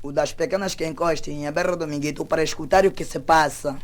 o das pequenas que encostem em a berra do Miguito para escutar o que se passa.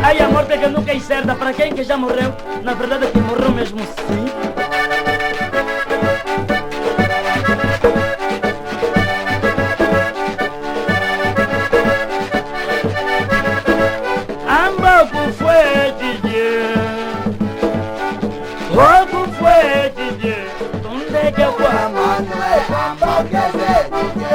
Ai, a morte que nunca é certa para quem que já morreu. Na verdade é que morreu mesmo sim. Amboco foi DJ, Roco foi DJ, onde é que eu vou? Amboco é DJ.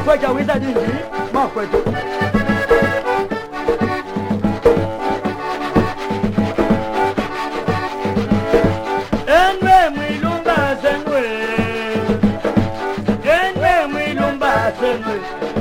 Foi que a Wida de mal foi tu. Enwe mwilumba senwe, enwe mwilumba senwe.